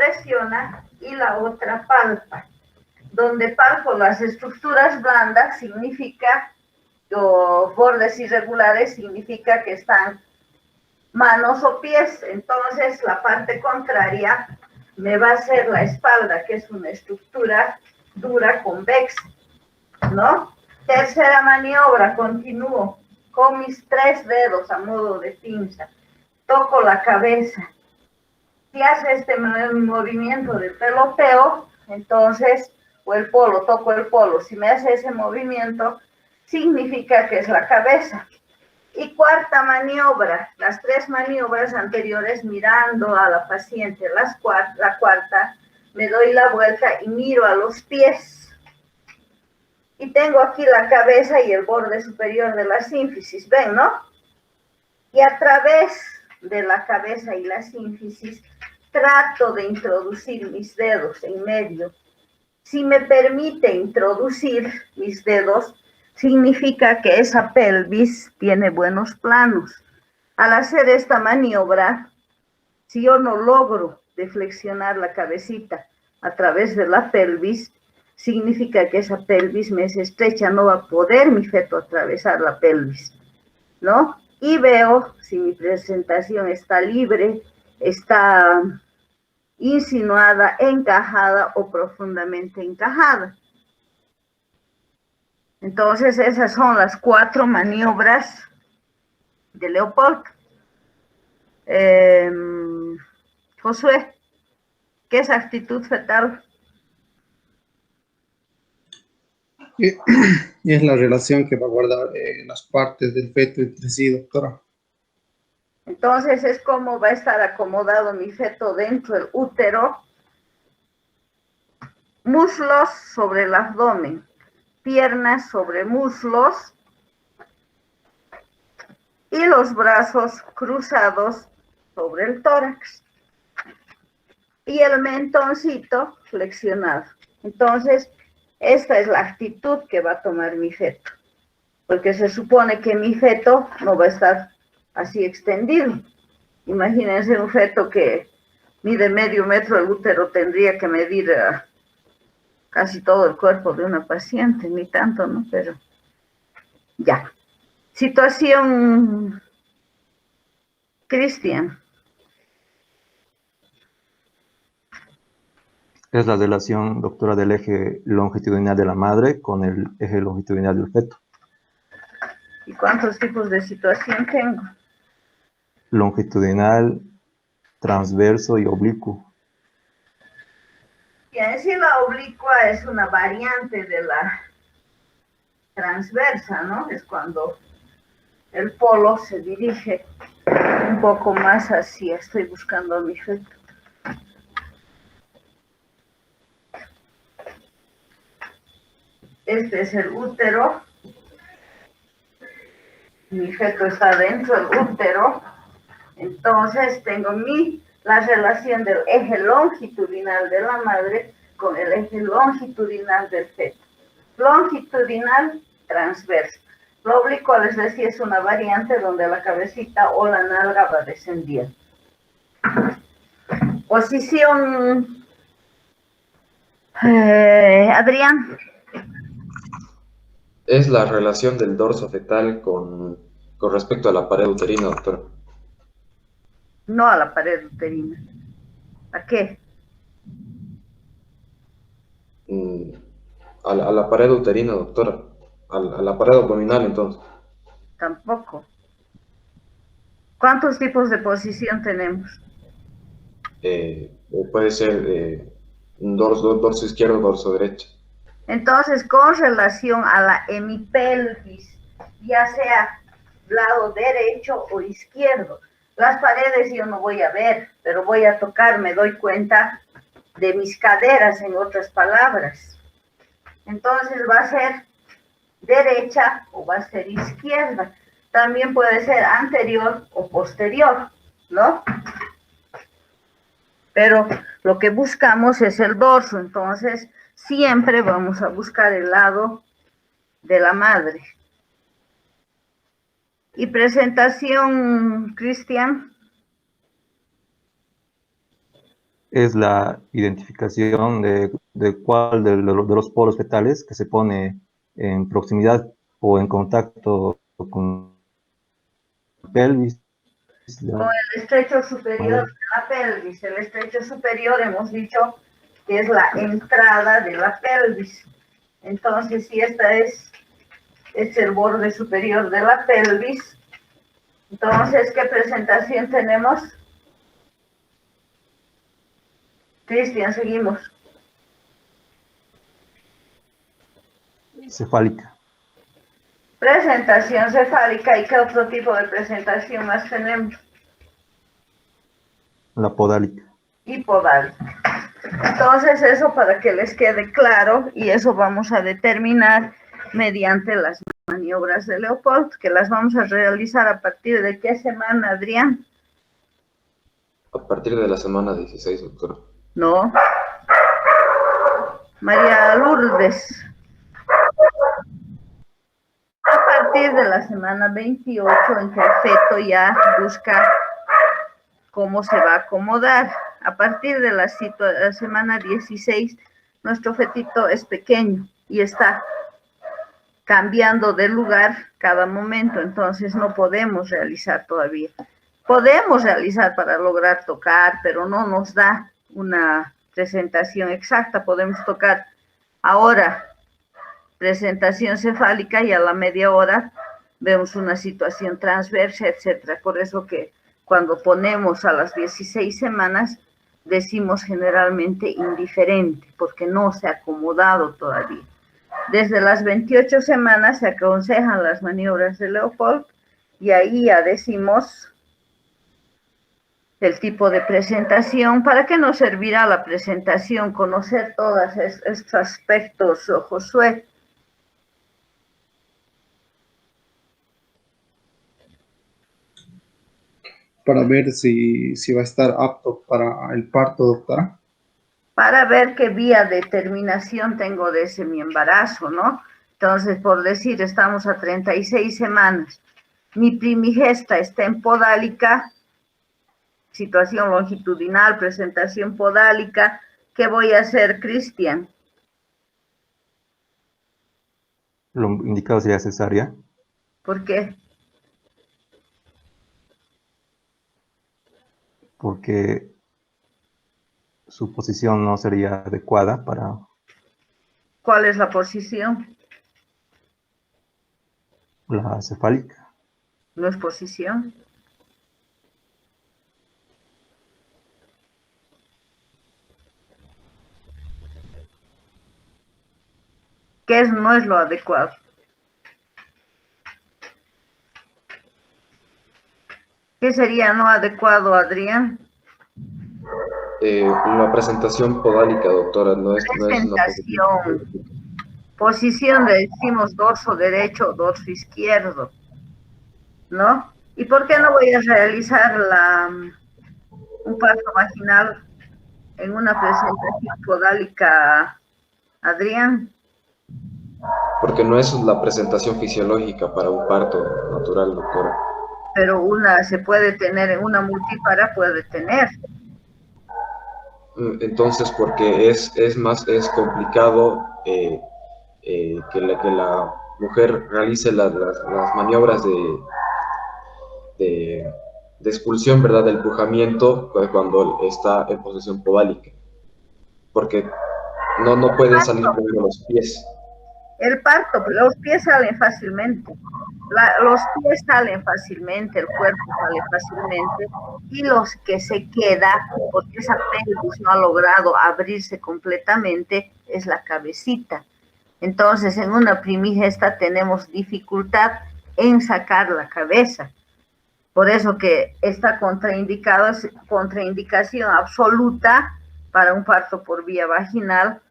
presiona y la otra palpa. Donde palpo las estructuras blandas significa, o bordes irregulares, significa que están manos o pies. Entonces la parte contraria me va a ser la espalda, que es una estructura dura, convexa, ¿no? Tercera maniobra, continúo con mis 3 dedos a modo de pinza, toco la cabeza. Si hace este movimiento de peloteo, entonces, o el polo, toco el polo, si me hace ese movimiento, significa que es la cabeza. Y cuarta maniobra, las 3 maniobras anteriores mirando a la paciente, la cuarta, me doy la vuelta y miro a los pies. Y tengo aquí la cabeza y el borde superior de la sínfisis, ¿ven, no? Y a través de la cabeza y la sínfisis, trato de introducir mis dedos en medio. Si me permite introducir mis dedos, significa que esa pelvis tiene buenos planos. Al hacer esta maniobra, si yo no logro deflexionar la cabecita a través de la pelvis, significa que esa pelvis me es estrecha, no va a poder mi feto atravesar la pelvis, ¿no? Y veo si mi presentación está libre, está insinuada, encajada o profundamente encajada. Entonces esas son las 4 maniobras de Leopold. Josué, ¿qué es actitud fetal? Y es la relación que va a guardar las partes del feto entre sí, doctora. Entonces es como va a estar acomodado mi feto dentro del útero, muslos sobre el abdomen, piernas sobre muslos y los brazos cruzados sobre el tórax y el mentoncito flexionado. Entonces, esta es la actitud que va a tomar mi feto, porque se supone que mi feto no va a estar así extendido. Imagínense un feto que mide medio metro, el útero tendría que medir casi todo el cuerpo de una paciente, ni tanto, ¿no? Pero ya. Situación, Cristian. Es la relación, doctora, del eje longitudinal de la madre con el eje longitudinal del feto. ¿Y cuántos tipos de situación tengo? Longitudinal, transverso y oblicuo. Y en sí la oblicua es una variante de la transversa, ¿no? Es cuando el polo se dirige un poco más hacia, estoy buscando a mi feto. Este es el útero. Mi feto está dentro del útero. Entonces tengo la relación del eje longitudinal de la madre con el eje longitudinal del feto. Longitudinal, transverso. Lo oblicuo, les decía, es una variante donde la cabecita o la nalga va descendiendo. Posición, Adrián. Es la relación del dorso fetal con respecto a la pared uterina, doctora. No a la pared uterina. ¿A qué? A la pared uterina, doctora. A la pared abdominal, entonces. Tampoco. ¿Cuántos tipos de posición tenemos? Puede ser un dorso izquierdo, dorso derecho. Entonces, con relación a la hemipelvis, ya sea lado derecho o izquierdo, las paredes yo no voy a ver, pero voy a tocar, me doy cuenta de mis caderas, en otras palabras. Entonces va a ser derecha o va a ser izquierda. También puede ser anterior o posterior, ¿no? Pero lo que buscamos es el dorso, entonces siempre vamos a buscar el lado de la madre. Y presentación, Cristian. es la identificación de cuál de los polos fetales que se pone en proximidad o en contacto con la pelvis. Con el estrecho superior de la pelvis. El estrecho superior hemos dicho que es la entrada de la pelvis. Entonces, si esta es el borde superior de la pelvis, entonces, ¿qué presentación tenemos? Cristian, seguimos. Cefálica. Presentación cefálica. ¿Y qué otro tipo de presentación más tenemos? La podálica. Y podálica. Entonces, eso para que les quede claro, y eso vamos a determinar mediante las maniobras de Leopold, que las vamos a realizar a partir de ¿qué semana, Adrián? A partir de la semana 16, doctora. No. María Lourdes. A partir de la semana 28, en que el feto ya busca cómo se va a acomodar. A partir de la semana 16, nuestro fetito es pequeño y está cambiando de lugar cada momento, entonces no podemos realizar todavía. Podemos realizar para lograr tocar, pero no nos da una presentación exacta. Podemos tocar ahora presentación cefálica y a la media hora vemos una situación transversa, etcétera. Por eso que cuando ponemos a las 16 semanas decimos generalmente indiferente, porque no se ha acomodado todavía. Desde las 28 semanas se aconsejan las maniobras de Leopold y ahí ya decimos el tipo de presentación. ¿Para qué nos servirá la presentación? Conocer todos estos aspectos, Josué. Para ver si va a estar apto para el parto, doctora. Para ver qué vía de terminación tengo de mi embarazo, ¿no? Entonces, por decir, estamos a 36 semanas. Mi primigesta está en podálica, situación longitudinal, presentación podálica. ¿Qué voy a hacer, Cristian? Lo indicado sería cesárea. ¿Por qué? Porque su posición no sería adecuada para... ¿Cuál es la posición? La cefálica. No es posición. ¿Qué es? No es lo adecuado. ¿Qué sería no adecuado, Adrián? La presentación podálica, doctora, no es una presentación. Posición le decimos dorso derecho, dorso izquierdo, ¿no? ¿Y por qué no voy a realizar un parto vaginal en una presentación podálica, Adrián? Porque no es la presentación fisiológica para un parto natural, doctora. Pero una se puede tener, una multípara puede tener. Entonces, porque es complicado que la mujer realice las maniobras de expulsión, ¿verdad?, del pujamiento cuando está en posición podálica. Porque no pueden salir primero los pies. El parto, los pies salen fácilmente. Los pies salen fácilmente, el cuerpo sale fácilmente, y los que se queda, porque esa pelvis no ha logrado abrirse completamente, es la cabecita. Entonces, en una primigesta tenemos dificultad en sacar la cabeza. Por eso que está contraindicado, es contraindicación absoluta para un parto por vía vaginal,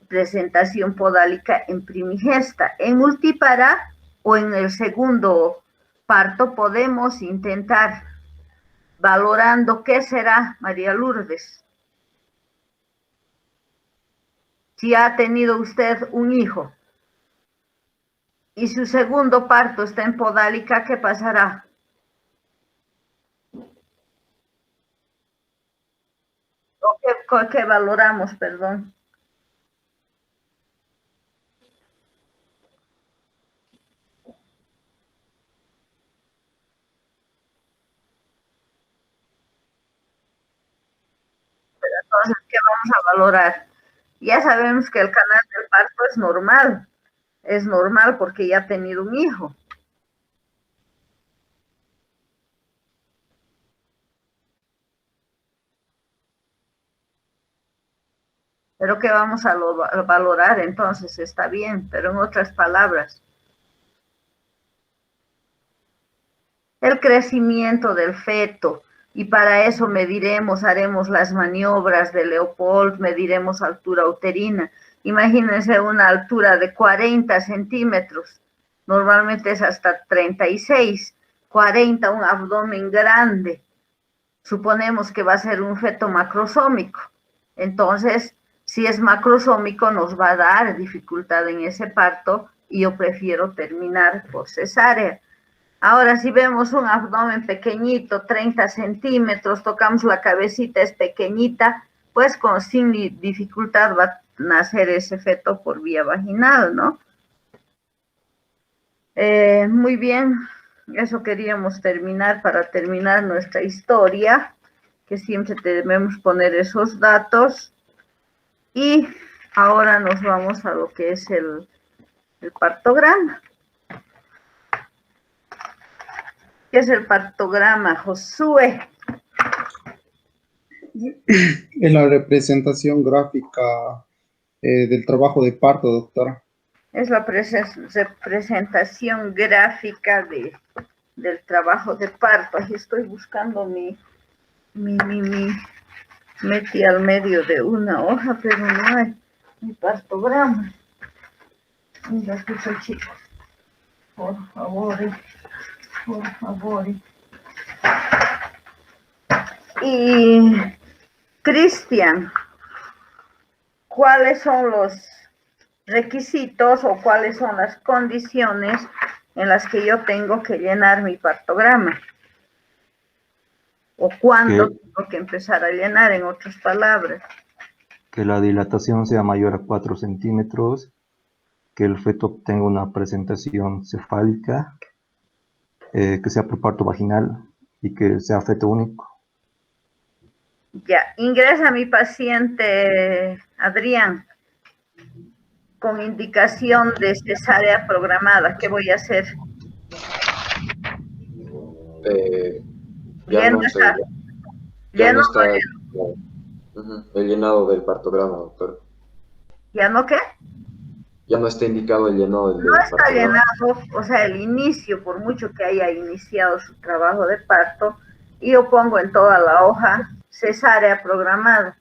presentación podálica en primigesta. En multípara o en el segundo parto podemos intentar, valorando qué será, María Lourdes. Si ha tenido usted un hijo y su segundo parto está en podálica, ¿qué pasará? Ok, ¿Qué valoramos, perdón? Entonces, ¿qué vamos a valorar? Ya sabemos que el canal del parto es normal porque ya ha tenido un hijo. Pero ¿qué vamos a valorar entonces? Está bien, pero en otras palabras, el crecimiento del feto, y para eso mediremos, haremos las maniobras de Leopold, mediremos altura uterina. Imagínense una altura de 40 centímetros, normalmente es hasta 36, 40, un abdomen grande. Suponemos que va a ser un feto macrosómico. Entonces, si es macrosómico, nos va a dar dificultad en ese parto y yo prefiero terminar por cesárea. Ahora, si vemos un abdomen pequeñito, 30 centímetros, tocamos la cabecita, es pequeñita, pues sin dificultad va a nacer ese feto por vía vaginal, ¿no? Muy bien, eso queríamos terminar para terminar nuestra historia, que siempre debemos poner esos datos. Y ahora nos vamos a lo que es el partograma. ¿Qué es el partograma, Josué? Es la representación gráfica del trabajo de parto, doctora. Es la representación gráfica del trabajo de parto. Aquí estoy buscando metí al medio de una hoja, pero no hay mi partograma. Mira, escucha, chicos. Por favor. Y Cristian, ¿cuáles son los requisitos o cuáles son las condiciones en las que yo tengo que llenar mi partograma? ¿O cuándo tengo que empezar a llenar, en otras palabras? Que la dilatación sea mayor a 4 centímetros, que el feto tenga una presentación cefálica, que sea por parto vaginal y que sea feto único. Ya, ingresa mi paciente Adrián con indicación de cesárea programada. ¿Qué voy a hacer? Ya no está el llenado del partograma, doctor. ¿Ya no qué? Ya no está indicado el llenado del No está partograma. llenado, o sea, el inicio, por mucho que haya iniciado su trabajo de parto, y yo pongo en toda la hoja cesárea programada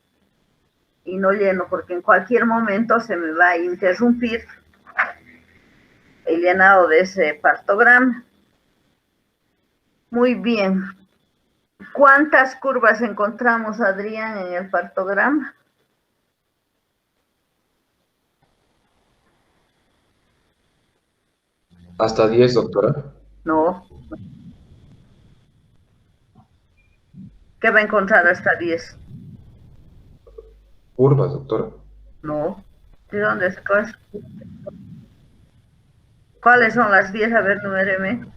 y no lleno porque en cualquier momento se me va a interrumpir el llenado de ese partograma. Muy bien. ¿Cuántas curvas encontramos, Adrián, en el partograma? ¿Hasta 10, doctora? No. ¿Qué va a encontrar hasta 10? Curvas, doctora. No. ¿De dónde sacas? ¿Cuáles son las 10? A ver, numéreme.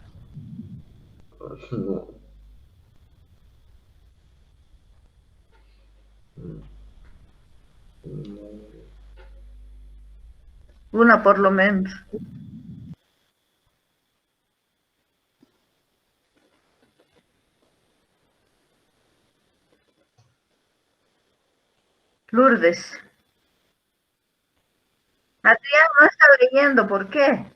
Una por lo menos. Lourdes. Adrián no está leyendo, ¿por qué?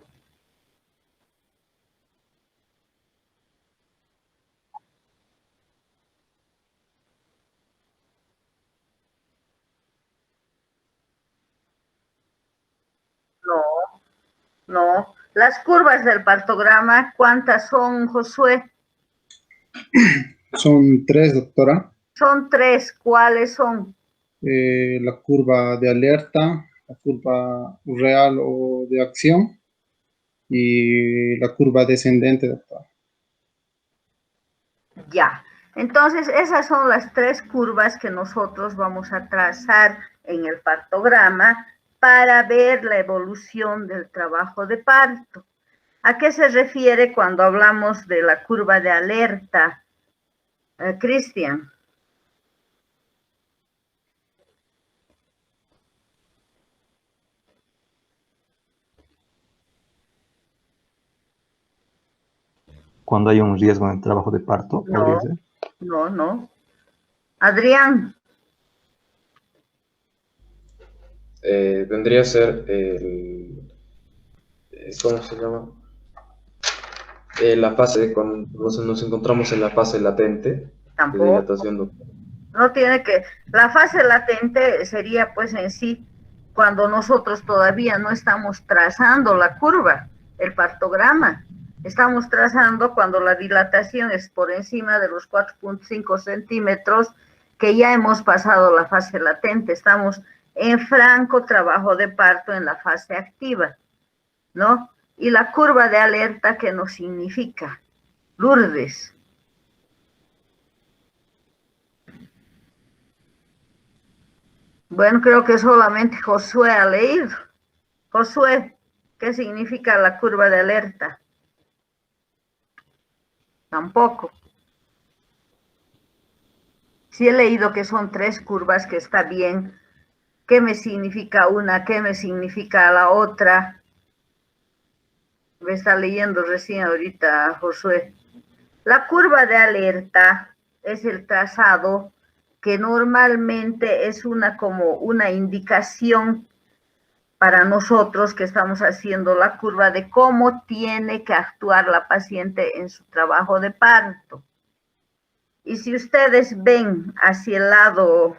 No. Las curvas del partograma, ¿cuántas son, Josué? Son 3, doctora. Son 3. ¿Cuáles son? La curva de alerta, la curva real o de acción y la curva descendente, doctora. Ya. Entonces, esas son las tres curvas que nosotros vamos a trazar en el partograma para ver la evolución del trabajo de parto. ¿A qué se refiere cuando hablamos de la curva de alerta, Cristian? Cuando hay un riesgo en el trabajo de parto, podría ser. No. Adrián. Vendría a ser ¿cómo se llama? La fase, cuando nos encontramos en la fase latente de Tampoco. dilatación. No tiene que, la fase latente sería pues en sí cuando nosotros todavía no estamos trazando la curva, el partograma. Estamos trazando cuando la dilatación es por encima de los 4.5 centímetros, que ya hemos pasado la fase latente. Estamos en franco trabajo de parto en la fase activa, ¿no? Y la curva de alerta, ¿qué nos significa? Lourdes. Bueno, creo que solamente Josué ha leído. Josué, ¿qué significa la curva de alerta? Tampoco. Si he leído que son tres curvas, que está bien. ¿Qué me significa una? ¿Qué me significa la otra? Me está leyendo recién ahorita Josué. La curva de alerta es el trazado que normalmente es como una indicación para nosotros que estamos haciendo la curva de cómo tiene que actuar la paciente en su trabajo de parto. Y si ustedes ven hacia el lado,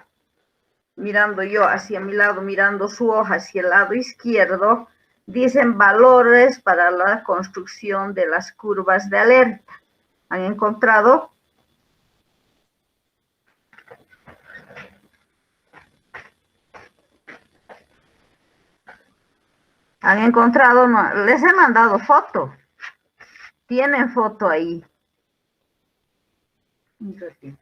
mirando yo hacia mi lado, mirando su hoja hacia el lado izquierdo, dicen valores para la construcción de las curvas de alerta. ¿Han encontrado? ¿Han encontrado? No, les he mandado foto. Tienen foto ahí. Un ratito.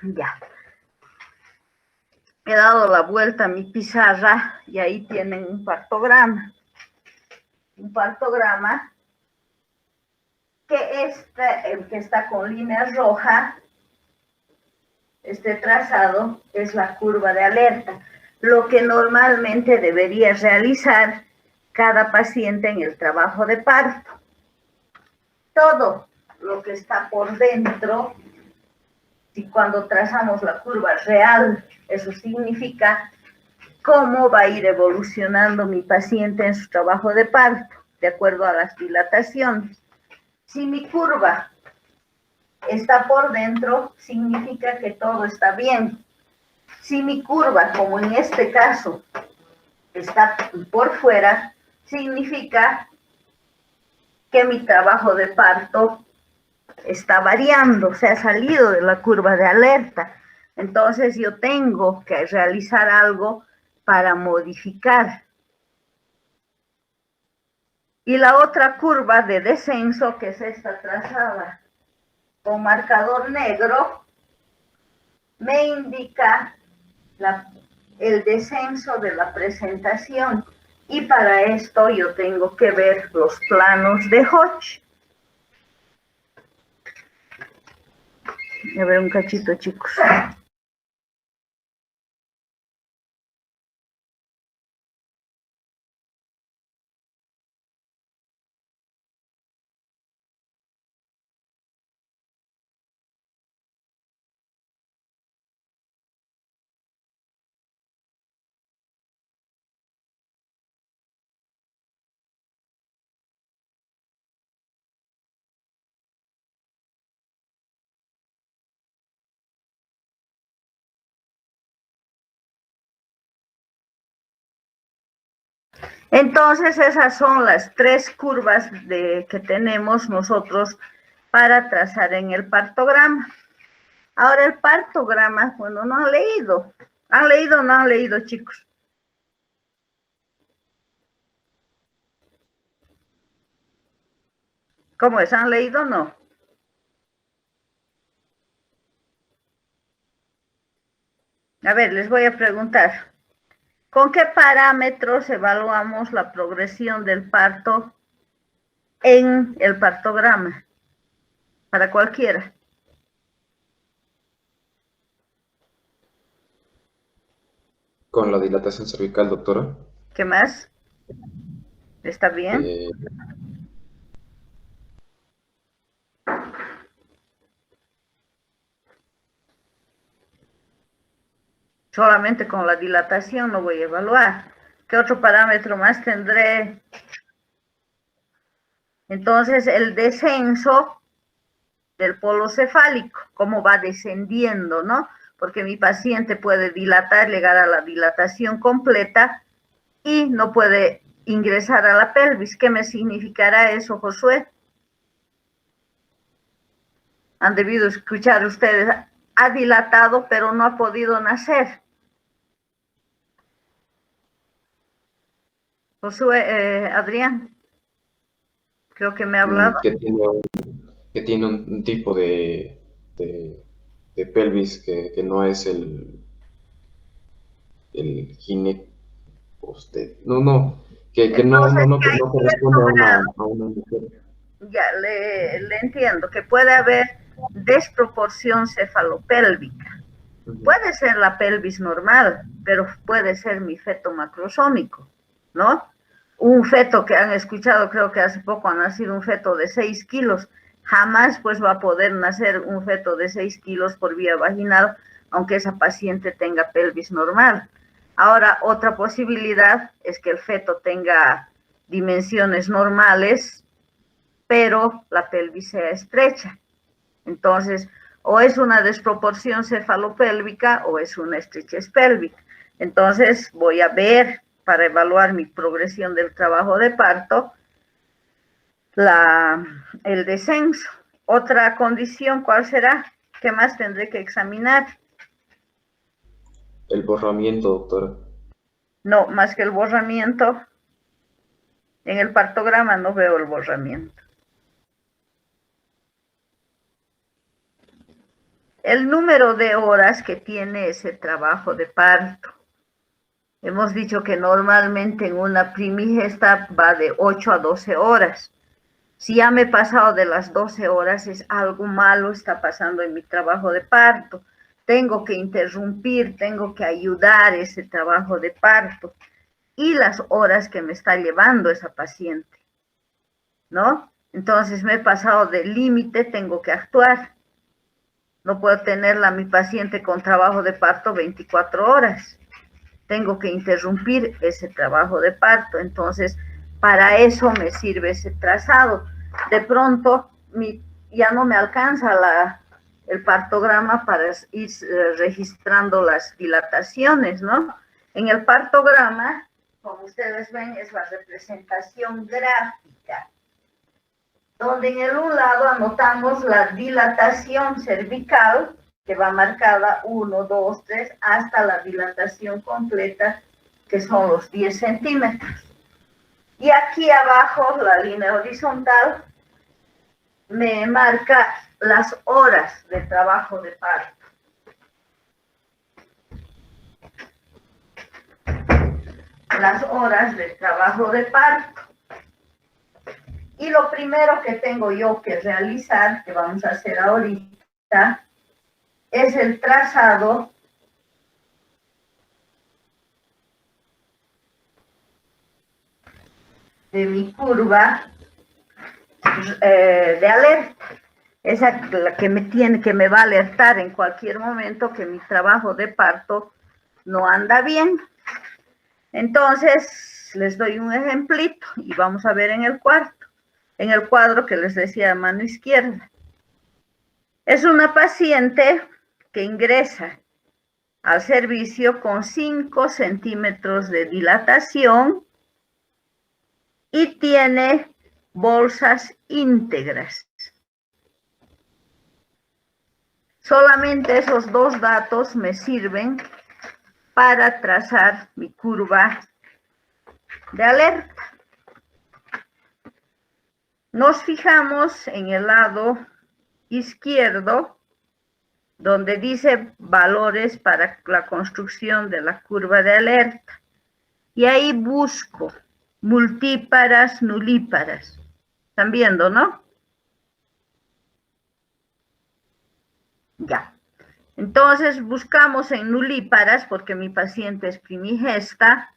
Ya. He dado la vuelta a mi pizarra y ahí tienen un partograma. Un partograma que el que está con línea roja, este trazado es la curva de alerta, lo que normalmente debería realizar cada paciente en el trabajo de parto. Todo lo que está por dentro, y cuando trazamos la curva real, eso significa cómo va a ir evolucionando mi paciente en su trabajo de parto, de acuerdo a las dilataciones. Si mi curva está por dentro, significa que todo está bien. Si mi curva, como en este caso, está por fuera, significa que mi trabajo de parto está variando, se ha salido de la curva de alerta. Entonces yo tengo que realizar algo para modificar. Y la otra curva de descenso, que es esta trazada con marcador negro, me indica el descenso de la presentación. Y para esto yo tengo que ver los planos de Hodge. A ver un cachito, chicos. Entonces, esas son las 3 curvas que tenemos nosotros para trazar en el partograma. Ahora, el partograma, bueno, no han leído. ¿Han leído o no han leído, chicos? ¿Cómo es? ¿Han leído o no? A ver, les voy a preguntar. ¿Con qué parámetros evaluamos la progresión del parto en el partograma? Para cualquiera. Con la dilatación cervical, doctora. ¿Qué más? ¿Está bien? Solamente con la dilatación lo voy a evaluar. ¿Qué otro parámetro más tendré? Entonces, el descenso del polo cefálico, cómo va descendiendo, ¿no? Porque mi paciente puede dilatar, llegar a la dilatación completa y no puede ingresar a la pelvis. ¿Qué me significará eso, Josué? Han debido escuchar ustedes, ha dilatado pero no ha podido nacer. Josué, Adrián, creo que me ha hablado. Que tiene un tipo de pelvis que no es el gine, que Entonces, no que hay corresponde cierto grado, a una mujer. ya le entiendo, que puede haber desproporción cefalopélvica. Puede ser la pelvis normal, pero puede ser mi feto macrosómico, ¿no? Un feto que han escuchado, creo que hace poco ha nacido un feto de 6 kilos, jamás pues va a poder nacer un feto de 6 kilos por vía vaginal, aunque esa paciente tenga pelvis normal. Ahora, otra posibilidad es que el feto tenga dimensiones normales, pero la pelvis sea estrecha. Entonces, o es una desproporción cefalopélvica o es una estrechez pélvica. Entonces, voy a ver, para evaluar mi progresión del trabajo de parto, el descenso. Otra condición, ¿cuál será? ¿Qué más tendré que examinar? El borramiento, doctora. No, más que el borramiento. En el partograma no veo el borramiento. El número de horas que tiene ese trabajo de parto. Hemos dicho que normalmente en una primigesta va de 8 a 12 horas. Si ya me he pasado de las 12 horas, es algo malo está pasando en mi trabajo de parto. Tengo que interrumpir, tengo que ayudar ese trabajo de parto y las horas que me está llevando esa paciente, ¿no? Entonces me he pasado del límite, tengo que actuar. No puedo tenerla a mi paciente con trabajo de parto 24 horas. Tengo que interrumpir ese trabajo de parto. Entonces, para eso me sirve ese trazado. De pronto, ya no me alcanza el partograma para ir registrando las dilataciones, ¿no? En el partograma, como ustedes ven, es la representación gráfica, donde en un lado anotamos la dilatación cervical, que va marcada 1, 2, 3, hasta la dilatación completa, que son los 10 centímetros. Y aquí abajo, la línea horizontal, me marca las horas de trabajo de parto. Las horas de trabajo de parto. Y lo primero que tengo yo que realizar, que vamos a hacer ahorita, es el trazado de mi curva de alerta. Esa la que me va a alertar en cualquier momento que mi trabajo de parto no anda bien. Entonces, les doy un ejemplito y vamos a ver en el cuadro que les decía a mano izquierda. Es una paciente que ingresa al servicio con 5 centímetros de dilatación y tiene bolsas íntegras. Solamente esos dos datos me sirven para trazar mi curva de alerta. Nos fijamos en el lado izquierdo, donde dice valores para la construcción de la curva de alerta. Y ahí busco multíparas, nulíparas. ¿Están viendo, no? Ya. Entonces buscamos en nulíparas, porque mi paciente es primigesta.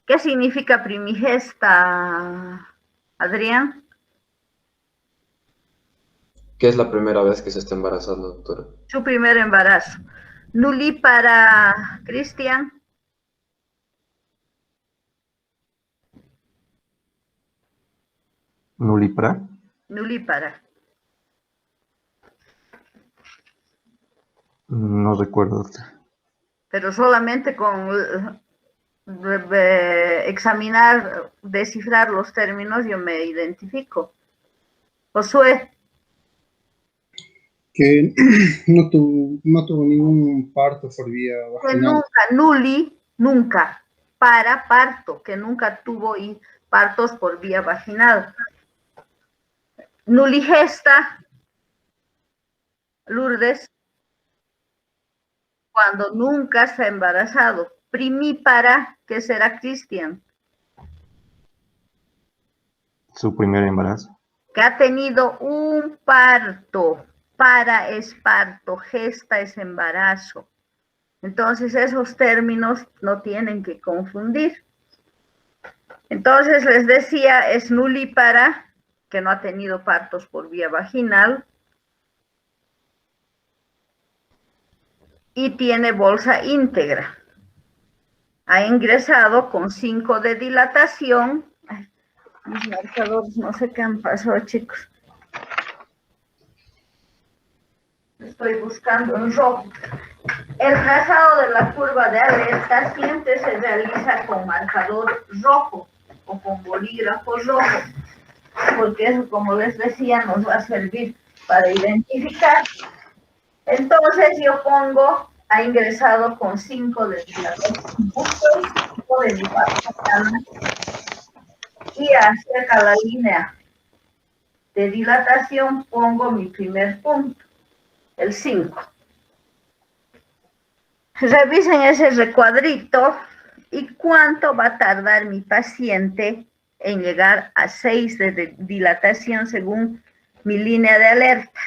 ¿Qué significa primigesta, Adrián? ¿Qué es la primera vez que se está embarazando, doctora? Su primer embarazo. Nulípara, Cristian. ¿Nulípara? Nulípara. No recuerdo. Pero solamente con examinar, descifrar los términos, yo me identifico. Josué. Que no tuvo ningún parto por vía Que vaginal. nunca, nuli, nunca, para parto, que nunca tuvo partos por vía vaginal. Nuligesta, Lourdes, cuando nunca se ha embarazado. Primípara, ¿qué será, Cristian? Su primer embarazo. Que ha tenido un parto. Para es parto, gesta es embarazo. Entonces esos términos no tienen que confundir. Entonces les decía, es nulípara, que no ha tenido partos por vía vaginal, y tiene bolsa íntegra. Ha ingresado con 5 de dilatación. Ay, mis marcadores, no sé qué han pasado, chicos. Estoy buscando en rojo. El trazado de la curva de alerta siempre se realiza con marcador rojo o con bolígrafo rojo, porque eso, como les decía, nos va a servir para identificar. Entonces yo pongo, ha ingresado con 5 de dilatación, 5 de dilatación, y acerca la línea de dilatación pongo mi primer punto, el 5. Revisen ese recuadrito y cuánto va a tardar mi paciente en llegar a 6 de dilatación según mi línea de alerta.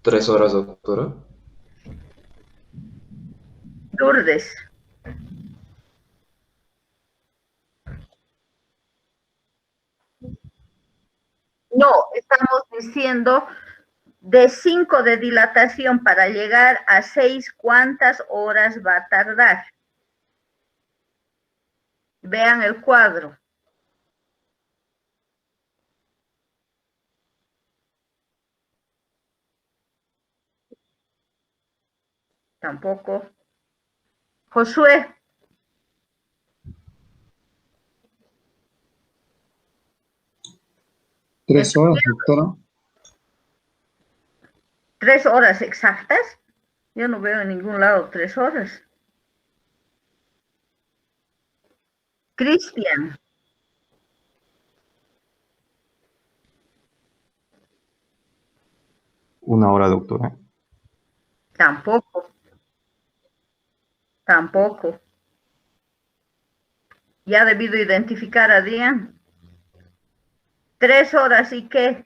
¿3 horas, doctora? Lourdes. No, estamos diciendo de 5 de dilatación para llegar a 6, ¿cuántas horas va a tardar? Vean el cuadro. Tampoco. Josué. 3 horas, doctora. 3 horas exactas. Yo no veo en ningún lado 3 horas. Cristian. 1 hora, doctora. Tampoco. Tampoco. Ya ha debido identificar a Adrián. 3 horas y qué.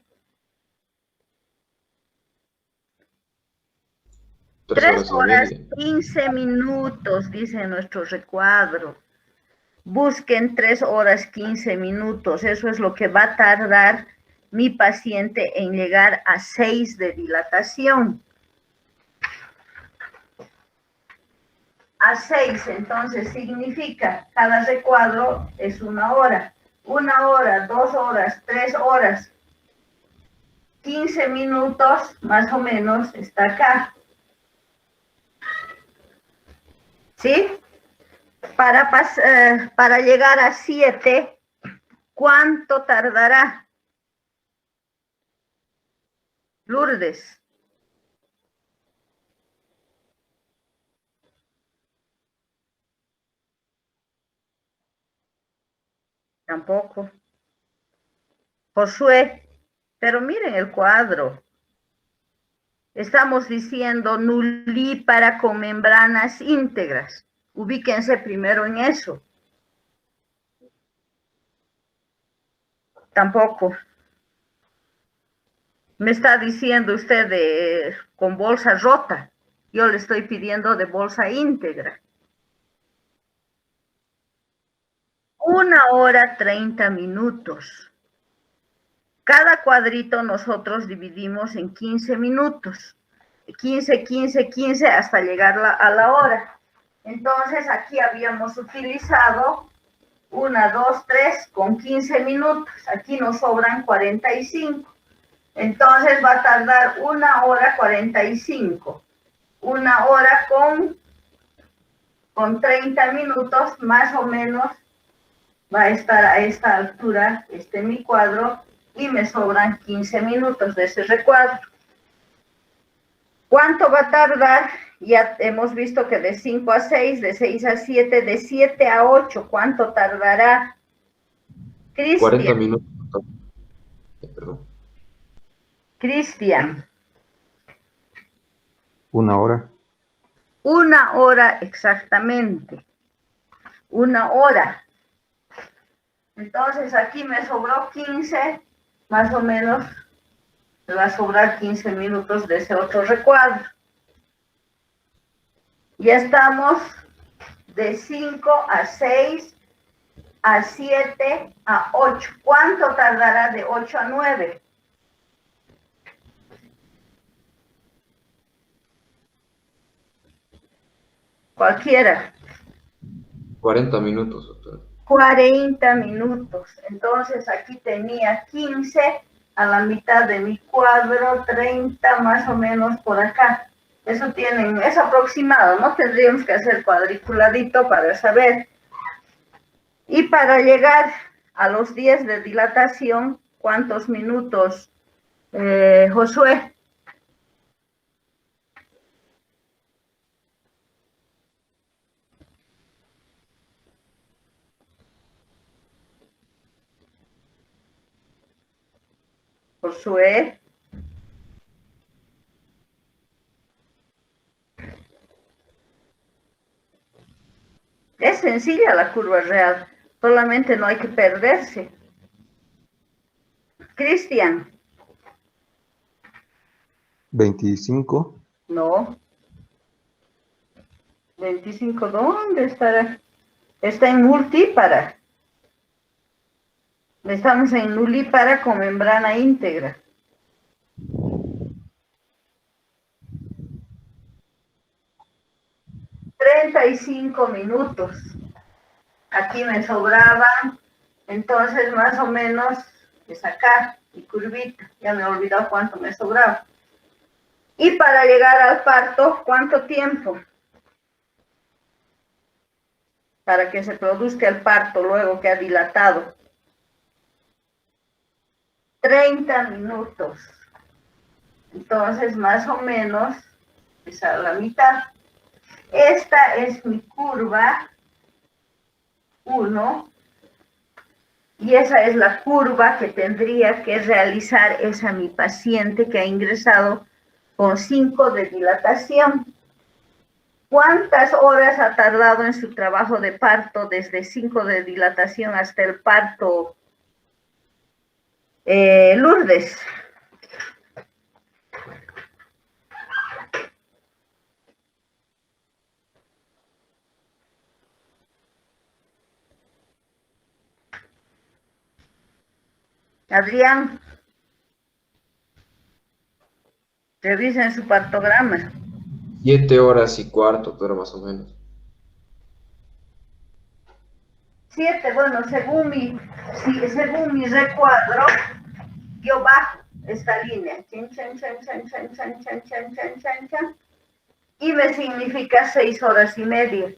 3 horas 15 minutos, dice nuestro recuadro. Busquen 3 horas 15 minutos. Eso es lo que va a tardar mi paciente en llegar a 6 de dilatación. A 6, entonces significa, cada recuadro es 1 hora. 1 hora, 2 horas, 3 horas, 15 minutos más o menos está acá. ¿Sí? Para llegar a 7, ¿cuánto tardará? Lourdes. Tampoco. Josué, pero miren el cuadro. Estamos diciendo nulípara con membranas íntegras. Ubíquense primero en eso. Tampoco. Me está diciendo usted con bolsa rota. Yo le estoy pidiendo de bolsa íntegra. 1 hora 30 minutos. Cada cuadrito nosotros dividimos en 15 minutos. 15, 15, 15 hasta llegar a la hora. Entonces aquí habíamos utilizado 1, 2, 3 con 15 minutos. Aquí nos sobran 45. Entonces va a tardar 1 hora 45. 1 hora con 30 minutos más o menos va a estar a esta altura, mi cuadro, y me sobran 15 minutos de ese recuadro. ¿Cuánto va a tardar? Ya hemos visto que de 5 a 6, de 6 a 7, de 7 a 8, ¿cuánto tardará? Cristian. 40 minutos. Perdón. Cristian. 1 hora. 1 hora exactamente. 1 hora. Entonces aquí me sobró 15, más o menos. Me va a sobrar 15 minutos de ese otro recuadro. Ya estamos de 5 a 6, a 7, a 8. ¿Cuánto tardará de 8 a 9? Cualquiera. 40 minutos, doctor. 40 minutos. Entonces aquí tenía 15 a la mitad de mi cuadro, 30 más o menos por acá. Eso es aproximado, no tendríamos que hacer cuadriculadito para saber. Y para llegar a los 10 de dilatación, ¿cuántos minutos, Josué? Josué. Es sencilla la curva real, solamente no hay que perderse. Cristian. 25. No. 25, ¿dónde estará? Está en multípara. Estamos en nulípara con membrana íntegra. 35 minutos. Aquí me sobraban, entonces más o menos es acá, mi curvita. Ya me he olvidado cuánto me sobraba. Y para llegar al parto, ¿cuánto tiempo? Para que se produzca el parto luego que ha dilatado. 30 minutos. Entonces, más o menos, es a la mitad. Esta es mi curva 1. Y esa es la curva que tendría que realizar esa mi paciente que ha ingresado con 5 de dilatación. ¿Cuántas horas ha tardado en su trabajo de parto desde 5 de dilatación hasta el parto? Lourdes. Adrián. Revisen su partograma. 7 horas y cuarto, pero más o menos. 7, bueno, según mi recuadro, yo bajo esta línea, chan, chan, chan, chan, chan, chan, chan, chan, chan, chan, chan, y me significa 6 horas y media,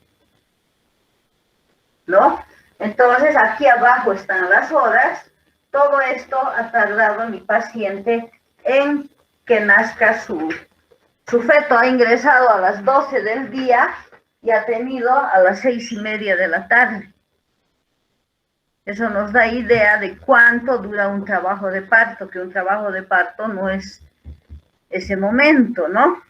¿no? Entonces aquí abajo están las horas. Todo esto ha tardado mi paciente en que nazca su feto. Ha ingresado a las 12 del día y ha tenido a las 6:30 de la tarde. Eso nos da idea de cuánto dura un trabajo de parto, que un trabajo de parto no es ese momento, ¿no?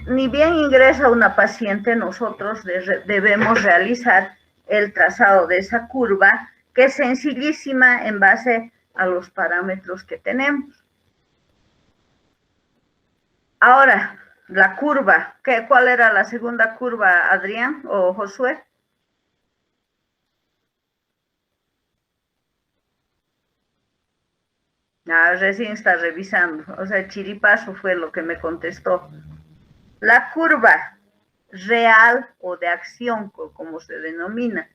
Ni bien ingresa una paciente, nosotros debemos realizar el trazado de esa curva, que es sencillísima en base a los parámetros que tenemos. Ahora, la curva, ¿cuál era la segunda curva, Adrián o Josué? Recién está revisando, o sea, chiripazo fue lo que me contestó. La curva real o de acción, como se denomina,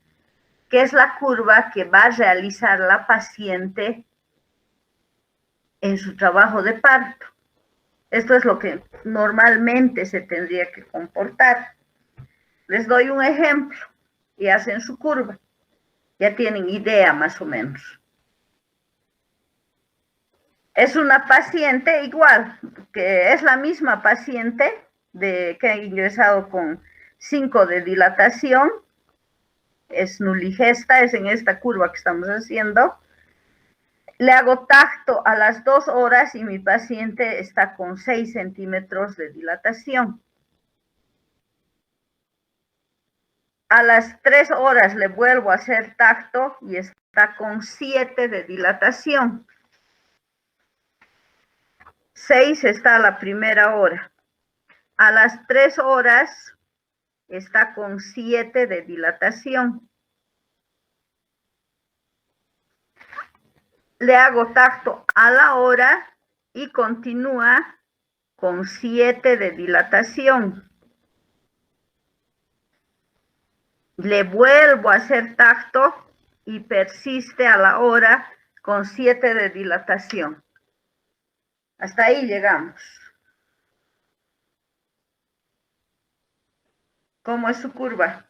que es la curva que va a realizar la paciente en su trabajo de parto. Esto es lo que normalmente se tendría que comportar. Les doy un ejemplo y hacen su curva. Ya tienen idea más o menos. Es una paciente igual, que es la misma paciente que ha ingresado con 5 de dilatación, es nuligesta, es en esta curva que estamos haciendo. Le hago tacto a las 2 horas y mi paciente está con 6 centímetros de dilatación. A las 3 horas le vuelvo a hacer tacto y está con 7 de dilatación. 6 está a la primera hora. A las 3 horas está con 7 de dilatación. Le hago tacto a la hora y continúa con 7 de dilatación. Le vuelvo a hacer tacto y persiste a la hora con 7 de dilatación. Hasta ahí llegamos. ¿Cómo es su curva?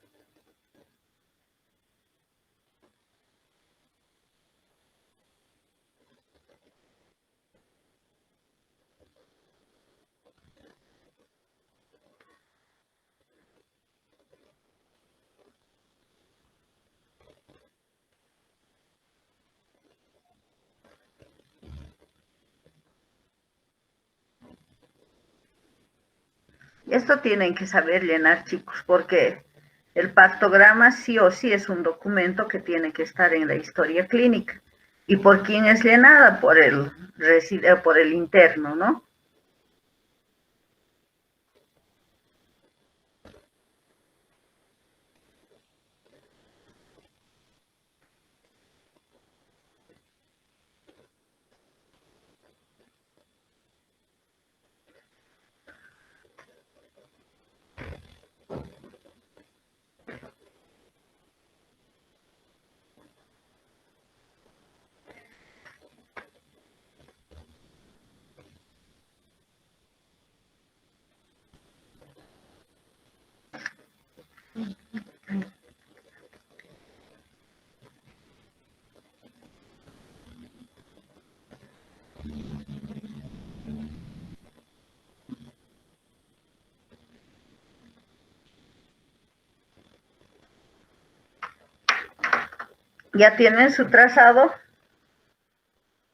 Esto tienen que saber llenar, chicos, porque el partograma sí o sí es un documento que tiene que estar en la historia clínica. ¿Y por quién es llenada? Por el interno, ¿no? ¿Ya tienen su trazado?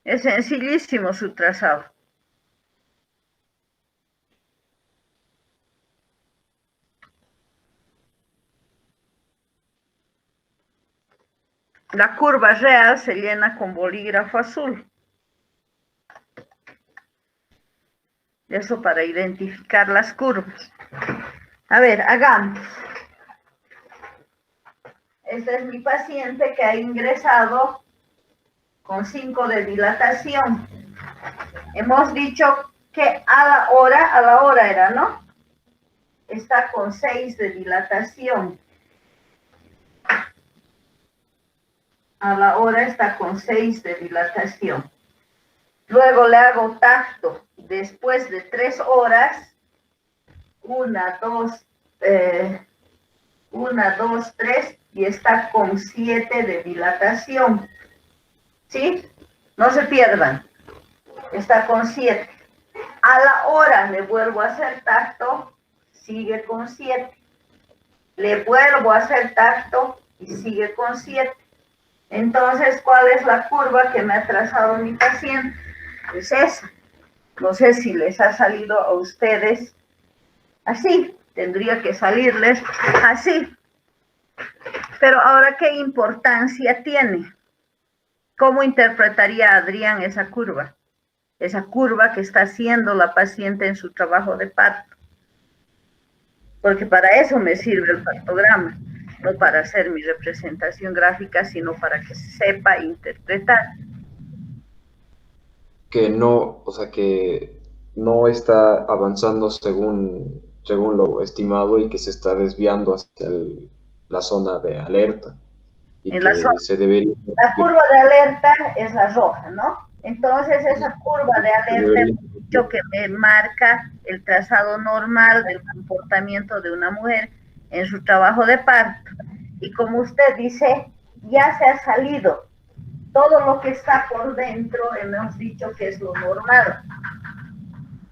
Es sencillísimo su trazado. La curva real se llena con bolígrafo azul. Eso para identificar las curvas. A ver, hagamos. este es mi paciente que ha ingresado con 5 de dilatación. Hemos dicho que a la hora era, ¿no? Está con 6 de dilatación. A la hora está con 6 de dilatación. Luego le hago tacto. Después de 3 horas, 1, 2, 3, y está con 7 de dilatación. ¿Sí? No se pierdan. Está con 7. A la hora le vuelvo a hacer tacto, sigue con 7. Le vuelvo a hacer tacto y sigue con 7. Entonces, ¿cuál es la curva que me ha trazado mi paciente? Pues esa. No sé si les ha salido a ustedes así. Tendría que salirles así. Pero ahora, ¿qué importancia tiene? ¿Cómo interpretaría Adrián esa curva? Esa curva que está haciendo la paciente en su trabajo de parto. Porque para eso me sirve el partograma, no para hacer mi representación gráfica, sino para que sepa interpretar. Que no, o sea, que no está avanzando según lo estimado y que se está desviando hacia la zona de alerta. Y En que se debería... La curva de alerta es la roja, ¿no? Entonces esa curva de alerta es dicho que me marca el trazado normal del comportamiento de una mujer en su trabajo de parto. Y como usted dice, ya se ha salido. Todo lo que está por dentro hemos dicho que es lo normal.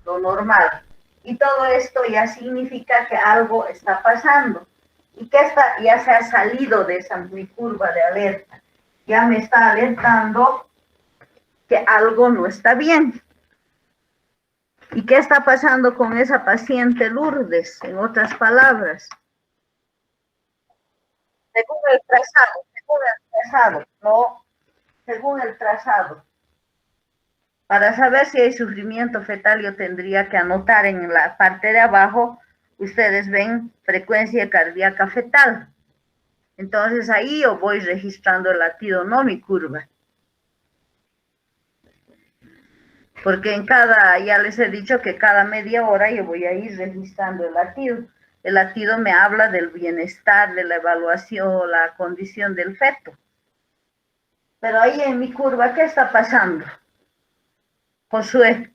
Lo normal. Y todo esto ya significa que algo está pasando. Y que ya se ha salido de esa mi curva de alerta. Ya me está alertando que algo no está bien. ¿Y qué está pasando con esa paciente Lourdes? En otras palabras, según el trazado. Para saber si hay sufrimiento fetal, yo tendría que anotar en la parte de abajo, ustedes ven frecuencia cardíaca fetal. Entonces ahí yo voy registrando el latido, no mi curva. Porque ya les he dicho que cada media hora yo voy a ir registrando el latido. El latido me habla del bienestar, de la evaluación, la condición del feto. Pero ahí en mi curva, ¿qué está pasando? Josué.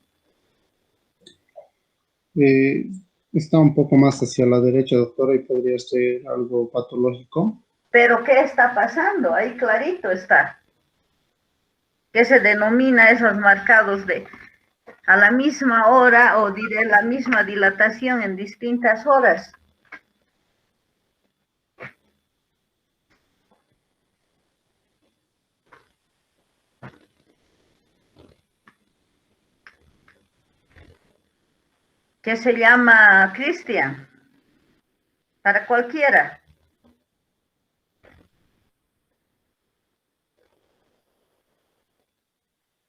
Está un poco más hacia la derecha, doctora, y podría ser algo patológico. ¿Pero qué está pasando? Ahí clarito está. ¿Qué se denomina esos marcados de a la misma hora, o diré la misma dilatación en distintas horas? ¿Qué se llama, Cristian? Para cualquiera.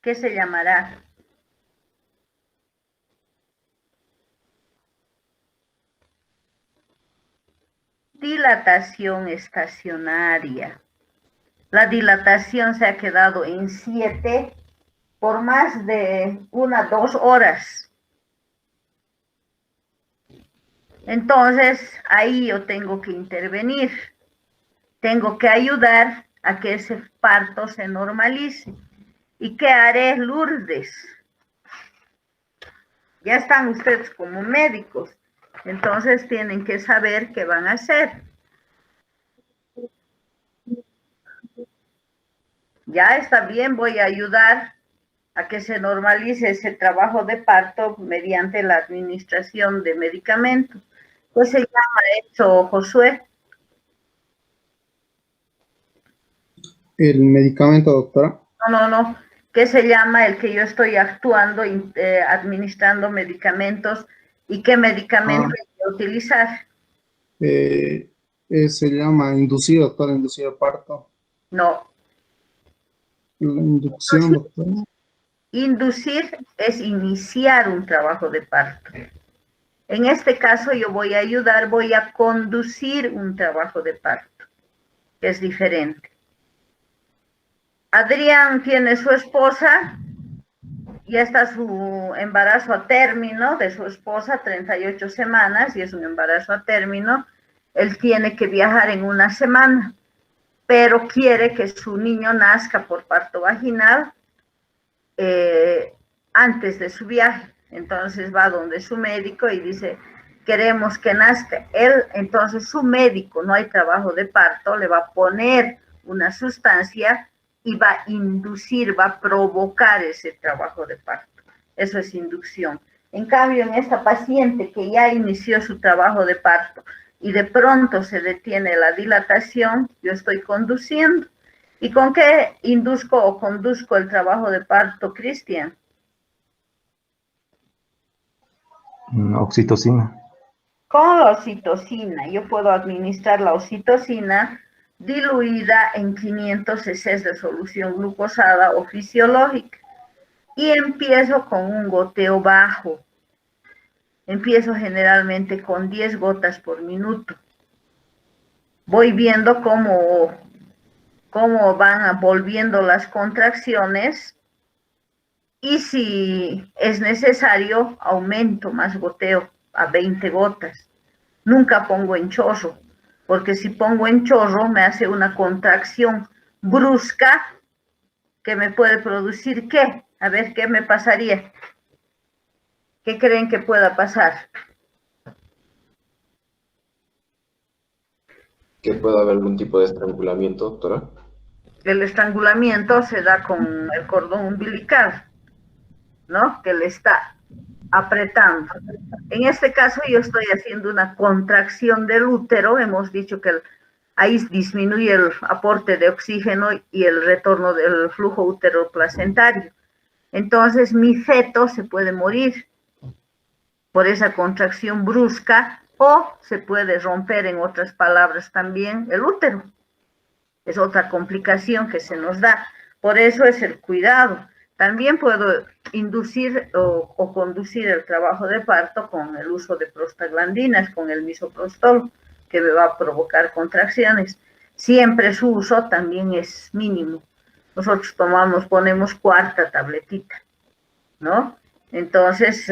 ¿Qué se llamará? Dilatación estacionaria. La dilatación se ha quedado en 7 por más de 1 o 2 horas. Entonces, ahí yo tengo que intervenir. Tengo que ayudar a que ese parto se normalice. ¿Y qué haré, Lourdes? Ya están ustedes como médicos. Entonces tienen que saber qué van a hacer. Ya está bien, voy a ayudar a que se normalice ese trabajo de parto mediante la administración de medicamentos. ¿Cómo se llama eso, Josué? ¿El medicamento, doctora? No. ¿Qué se llama el que yo estoy actuando, administrando medicamentos? ¿Y qué medicamento hay que utilizar? Se llama inducir, doctora, inducir el parto. No. La inducción, doctora. Inducir es iniciar un trabajo de parto. En este caso yo voy a ayudar, voy a conducir un trabajo de parto. que es diferente. Adrián tiene su esposa, ya está su embarazo a término de su esposa, 38 semanas, y es un embarazo a término. Él tiene que viajar en una semana, pero quiere que su niño nazca por parto vaginal antes de su viaje. Entonces va donde su médico y dice, queremos que nazca. Él, entonces su médico, no hay trabajo de parto, le va a poner una sustancia y va a inducir, va a provocar ese trabajo de parto. Eso es inducción. En cambio, en esta paciente que ya inició su trabajo de parto y de pronto se detiene la dilatación, yo estoy conduciendo. ¿Y con qué induzco o conduzco el trabajo de parto, Cristian? Oxitocina. Con la oxitocina. Yo puedo administrar la oxitocina diluida en 500 cc de solución glucosada o fisiológica. Y empiezo con un goteo bajo. Empiezo generalmente con 10 gotas por minuto. Voy viendo cómo van volviendo las contracciones y si es necesario aumento más goteo a 20 gotas. Nunca pongo en chorro, porque si pongo en chorro me hace una contracción brusca que me puede producir ¿qué? A ver, ¿qué me pasaría? ¿Qué creen que pueda pasar? ¿Que pueda haber algún tipo de estrangulamiento, doctora? El estrangulamiento se da con el cordón umbilical, ¿no? Que le está apretando. En este caso yo estoy haciendo una contracción del útero, hemos dicho que ahí disminuye el aporte de oxígeno y el retorno del flujo útero-placentario. Entonces mi feto se puede morir por esa contracción brusca o se puede romper, en otras palabras también, el útero. Es otra complicación que se nos da. Por eso es el cuidado. También puedo inducir o conducir el trabajo de parto con el uso de prostaglandinas, con el misoprostol, que me va a provocar contracciones. Siempre su uso también es mínimo. Nosotros ponemos cuarta tabletita, ¿no? Entonces,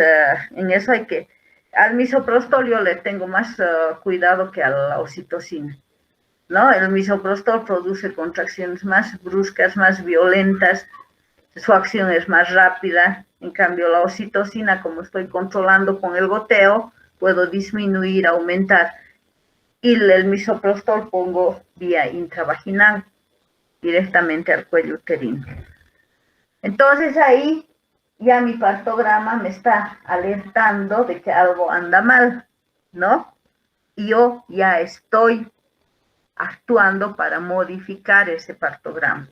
en eso hay que... Al misoprostol yo le tengo más cuidado que a la oxitocina, ¿no? El misoprostol produce contracciones más bruscas, más violentas, su acción es más rápida. En cambio, la oxitocina, como estoy controlando con el goteo, puedo disminuir, aumentar. Y el misoprostol pongo vía intravaginal, directamente al cuello uterino. Entonces ahí ya mi partograma me está alertando de que algo anda mal, ¿no? Y yo ya estoy actuando para modificar ese partograma.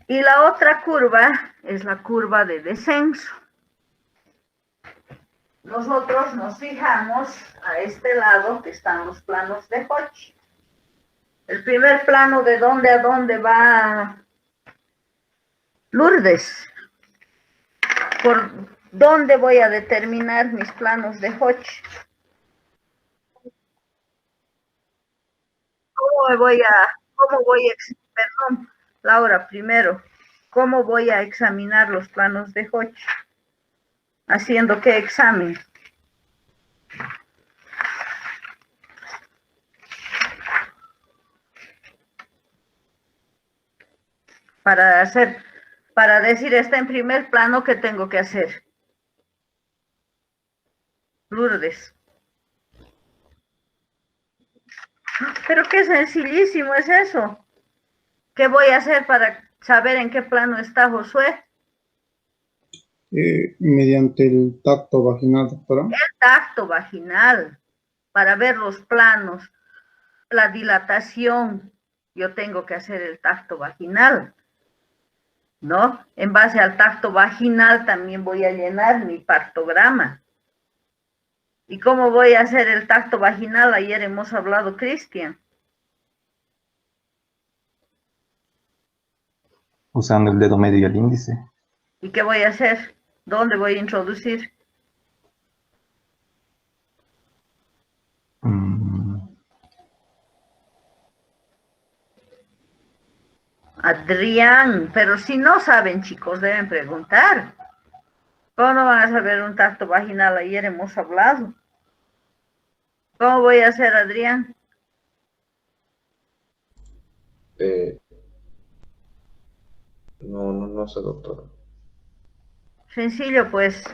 Y la otra curva es la curva de descenso. Nosotros nos fijamos a este lado que están los planos de Hodge. El primer plano, ¿de dónde a dónde va Lourdes? ¿Por dónde voy a determinar mis planos de Hodge? Perdón, Laura, primero, ¿cómo voy a examinar los planos de Hodge? ¿Haciendo qué examen? Para decir está en primer plano, ¿qué tengo que hacer? Lourdes. Pero qué sencillísimo es eso. ¿Qué voy a hacer para saber en qué plano está Josué? Mediante el tacto vaginal, doctora. El tacto vaginal, para ver los planos, la dilatación, yo tengo que hacer el tacto vaginal, ¿no? En base al tacto vaginal también voy a llenar mi partograma. ¿Y cómo voy a hacer el tacto vaginal? Ayer hemos hablado, Cristian. Usando el dedo medio y el índice. ¿Y qué voy a hacer? ¿Dónde voy a introducir? Adrián, pero si no saben, chicos, deben preguntar. ¿Cómo no van a saber un tacto vaginal? Ayer hemos hablado. ¿Cómo voy a hacer, Adrián? No sé, doctora. Sencillo, pues.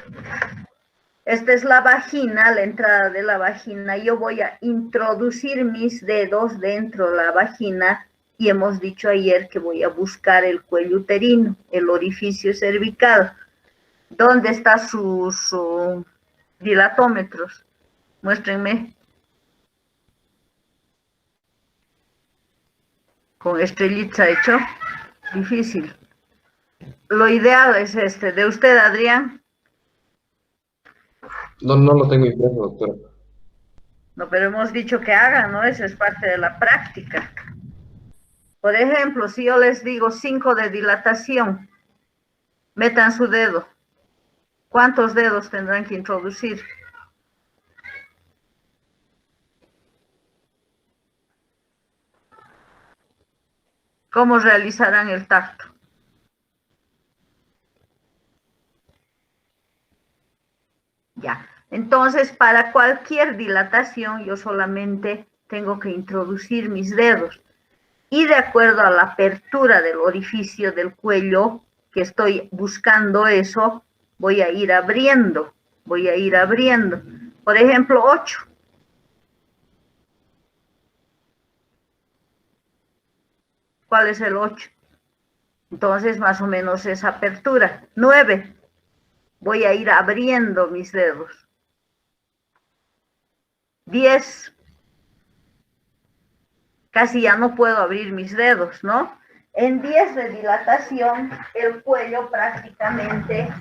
Esta es la vagina, la entrada de la vagina. Yo voy a introducir mis dedos dentro de la vagina y hemos dicho ayer que voy a buscar el cuello uterino, el orificio cervical. ¿Dónde están sus dilatómetros? Muéstrenme. Con estrellita hecho. Difícil. Lo ideal es este. ¿De usted, Adrián? No lo tengo impreso, doctora. No, pero hemos dicho que hagan, ¿no? Eso es parte de la práctica. Por ejemplo, si yo les digo 5 de dilatación, metan su dedo. ¿Cuántos dedos tendrán que introducir? ¿Cómo realizarán el tacto? Ya. Entonces, para cualquier dilatación, yo solamente tengo que introducir mis dedos. Y de acuerdo a la apertura del orificio del cuello, que estoy buscando eso, voy a ir abriendo. Voy a ir abriendo. Por ejemplo, 8. ¿Cuál es el 8? Entonces, más o menos esa apertura. 9. Voy a ir abriendo mis dedos. 10. Casi ya no puedo abrir mis dedos, ¿no? En 10 de dilatación, el cuello prácticamente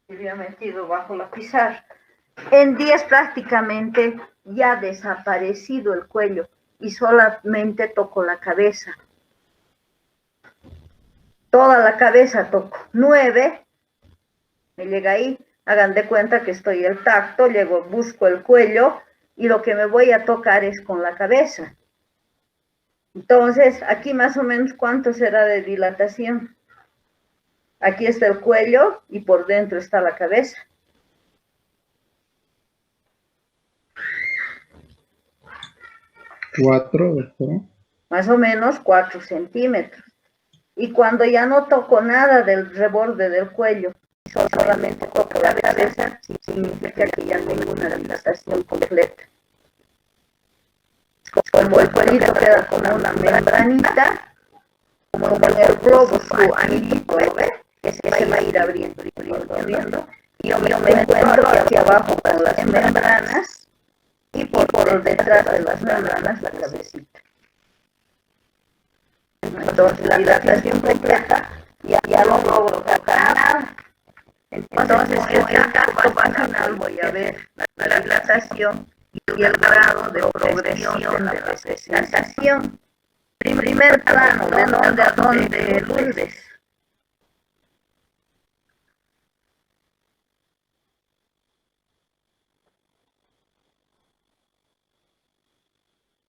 se había metido bajo la pizarra. En 10 prácticamente ya ha desaparecido el cuello y solamente toco la cabeza. Toda la cabeza toco. 9, me llega ahí. Hagan de cuenta que estoy el tacto, llego, busco el cuello y lo que me voy a tocar es con la cabeza. Entonces, aquí más o menos, ¿cuánto será de dilatación? Aquí está el cuello y por dentro está la cabeza. ¿4, doctora? Más o menos 4 centímetros. Y cuando ya no toco nada del reborde del cuello, solamente toco la cabeza, significa que ya tengo una dilatación completa. Como el cuello queda como una membranita, como en el globo su anillito, ¿ve? Que se va a ir abriendo, y yo me encuentro aquí abajo con las membranas y por detrás de las membranas la cabecita. Entonces la dilatación completa ya no logro tocar nada. Entonces con el tacto vaginal voy a ver la dilatación y el grado de progresión de la presentación. Primer plano, ¿de dónde a dónde, Lourdes?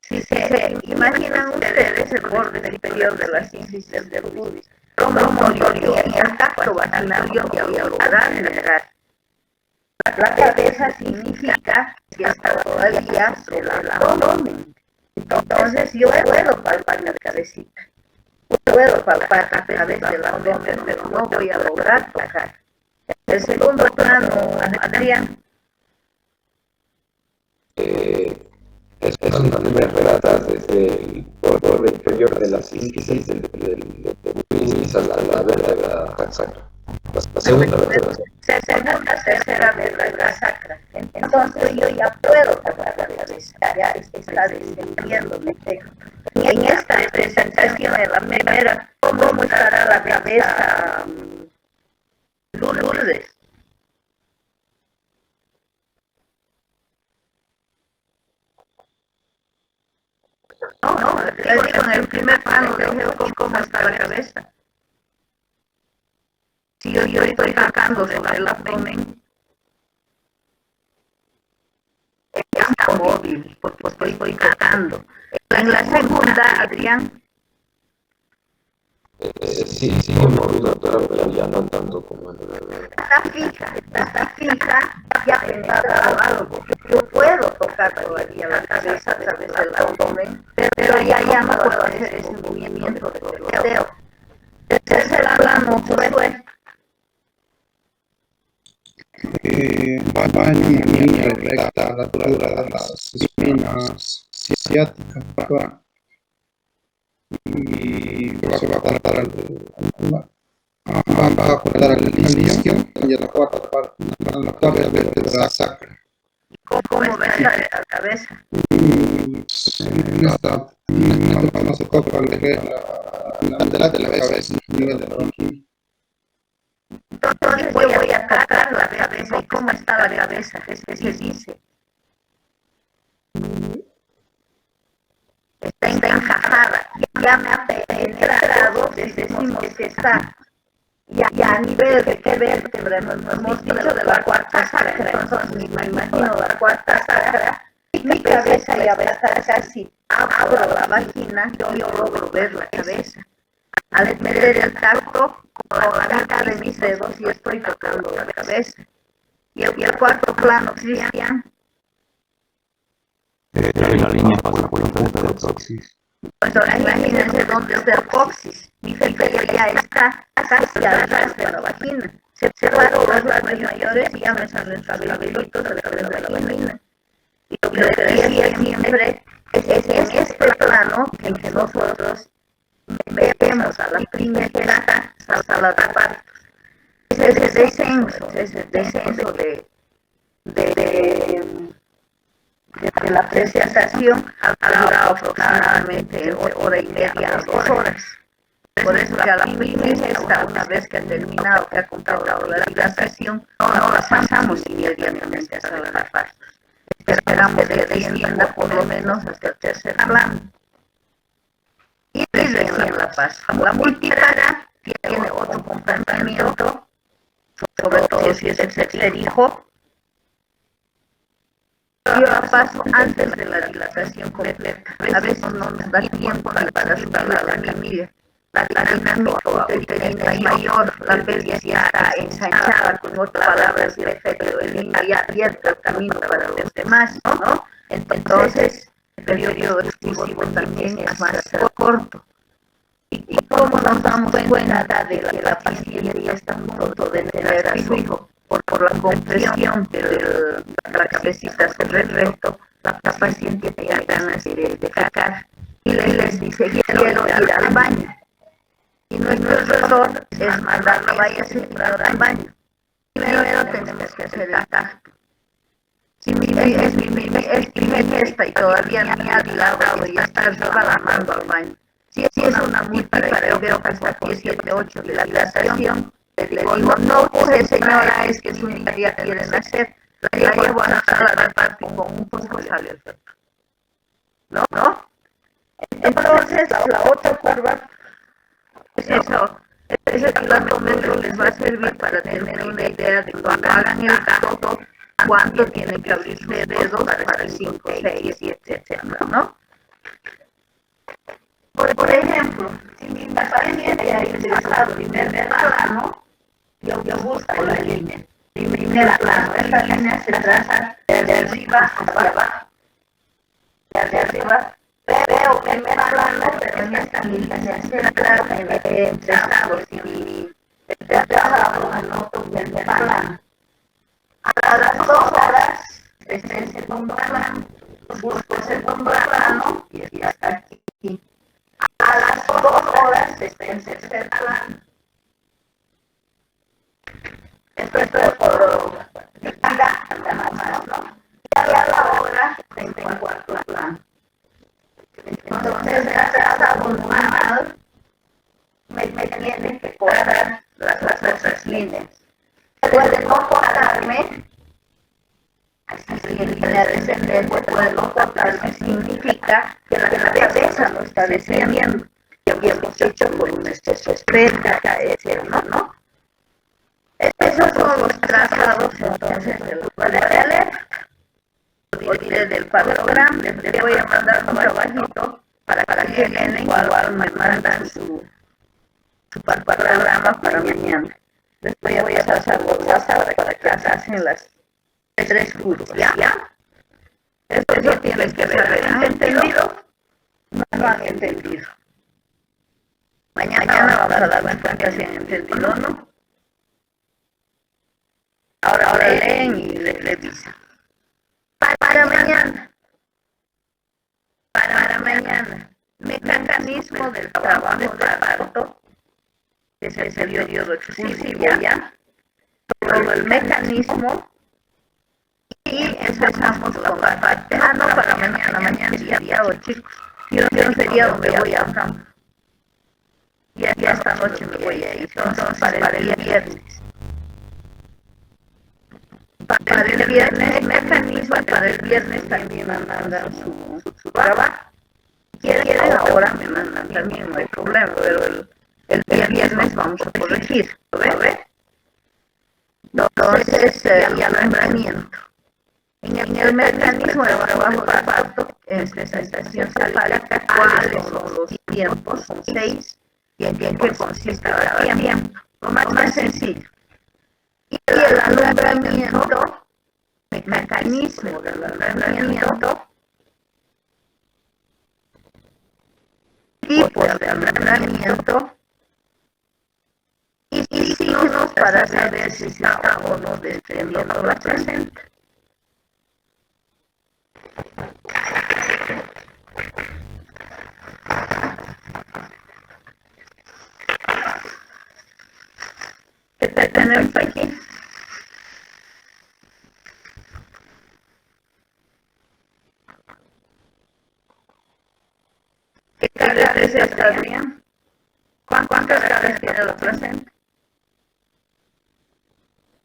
Si se imaginan ustedes el borde superior de las índices del pubis, como yo en el tacto vaginal yo voy a lograr llegar. La cabeza significa que está todavía sobre el abdomen. Entonces yo puedo palpar la cabecita. Puedo palpar la cabeza del abdomen, pero no voy a lograr tocar. El segundo plano, Adrián. Esta me relata desde el borde inferior de las índices del pubis a la vértebra sacra. La segunda vértebra. Segunda, tercera vértebra sacra. Entonces yo ya puedo tocar la cabeza, ya está descendiendo mi texto. Y en esta presentación, en la primera, ¿cómo estará la cabeza, Lourdes? No, les digo en el primer plano de cómo está la cabeza. Si yo estoy tocando sobre el abdomen, está móvil, porque estoy tocando. en la segunda, Adrián. Sí, como doctora, pero ya no tanto como en la Está fija, ya penetrado algo. Yo puedo tocar todavía la cabeza a través del abdomen, pero ya no puedo hacer ese movimiento de golpeteo. El tercer plano fue va en una línea recta a la altura de las espinas ciáticas y se va a cortar al isquio y a la cuarta parte, a la cuarta vértebra sacra. ¿Cómo ves la cabeza? En esta no se toca la delante de la cabeza, nivel de la bronquina. Entonces yo voy a atacar la cabeza. ¿Y cómo está la cabeza? Es que se dice. Está encajada. Ya me ha penetrado, decimos que está ya a nivel de qué vértebra, nos hemos dicho de la cuarta sacra, entonces me imagino la cuarta sacra, mi cabeza ya va a estar casi, abro la vagina, yo logro ver la cabeza. Al meter el tacto con la mitad de mis dedos y estoy tocando la cabeza. Y el cuarto plano, Cristian. La línea pasa por la punta del coxis. Pues ahora imagínense dónde está el coxis. Mi feria ya está casi atrás de la vagina. Separo los labios mayores y ya me salen cabellitos de la vagina. Y lo que decía siempre es este plano en que nosotros vemos a la primera sala de partos. Ese descenso de la presentación ha durado aproximadamente hora y media, 2 horas. Por eso que a la primera esta, una vez que ha terminado, que ha completado la dilatación, no la pasamos inmediatamente a sala de partos. Esperamos que descienda por lo menos hasta el tercer plano. Y recién la paso. La multipara tiene otro comportamiento, sobre todo si es el tercer hijo. Yo la paso antes de la dilatación completa. A veces no nos da tiempo ni para subir a la camilla. La dinámica uterina es mayor, la pelvis ya está ensanchada, con otras palabras, el efecto del niño ya abierto el camino para los demás, ¿no? Entonces, el periodo exclusivo también es más corto. ¿Y cómo nos damos cuenta de que la paciente ya está a punto de tener a su hijo? Por la compresión de la cabecita sobre el recto, la paciente tenga ganas de cagar y les dice, quiero ir al baño. Y nuestro error es mandarla, váyase al baño. Primero tenemos que hacer el tacto. Si es mi gesta y todavía ni ha dilatado y está arriba, la mando al baño. Si es una multipara, yo veo que hasta aquí 7, 8 de la dilatación, le digo, no puse señora, es que su niña ya quiere nacer, la llevo a la sala de parto con un poco sale el feto. ¿No? Entonces, la otra curva, ese dilatómetro les va a servir para tener una idea de cuando hagan el tacto, cuánto tienen que abrir sus dedos para 5, 6, 7, etc., ¿no? Por ejemplo, si mi paciente ha interesado en primer plano, yo busco la línea. Primer plano, esta línea se traza de arriba hacia abajo. De arriba, veo primer plano, pero en esta línea se centra entre estados y de abajo anoto primer plano. A las 2 horas, desde el segundo plano, busco el segundo plano y hasta aquí. A las 2 horas está en tercer plano. Esto es por vida, ¿no? Y a la hora está en cuarto plano. Entonces, gracias a un manual, me tienen que cortar las otras líneas. Puede no cortarme, así si en línea descendente puede no cortarme, significa que la cabeza no está descendiendo. Y habíamos hecho con un exceso expresa, ¿no? Esos son los trazados entonces de la cual de alerta. Olvidé del parograma, les voy a mandar un trabajito para que vienen igual me mandan su programa para mañana. Después voy a pasar por WhatsApp para que hacen las 3 cursos, ¿ya? Eso tienes que saber, ¿han entendido? No han entendido. Mañana vamos a dar cuenta si han entendido o no. Ahora leen y revisan. Para mañana. Para mañana. Mecanismo del trabajo de parto, que es el periodo exclusivo, ¿ya? Todo el mecanismo. Y empezamos con la parte. No, para mañana sería 8, chicos. Yo sería donde voy a campo. Ya esta noche me voy a ir. Entonces, para el viernes. Para el viernes, mecanismo, para el viernes también me mandan su trabajo. Quieren ahora me mandan también, no hay problema, pero el viernes vamos a corregir, ¿ve? Entonces, ya nombramiento. En el mecanismo de trabajo de parto, en estación cefálica, ¿cuáles son los tiempos? Son 6. ¿Y en qué consiste cada tiempo? Lo más sencillo. Y el alumbramiento, el mecanismo del alumbramiento, tipos de alumbramiento y signos para saber si se está o no desprendiendo la placenta. ¿Qué tenemos aquí? ¿Qué cargas es esta, bien? ¿Cuántas cargas tiene la placenta?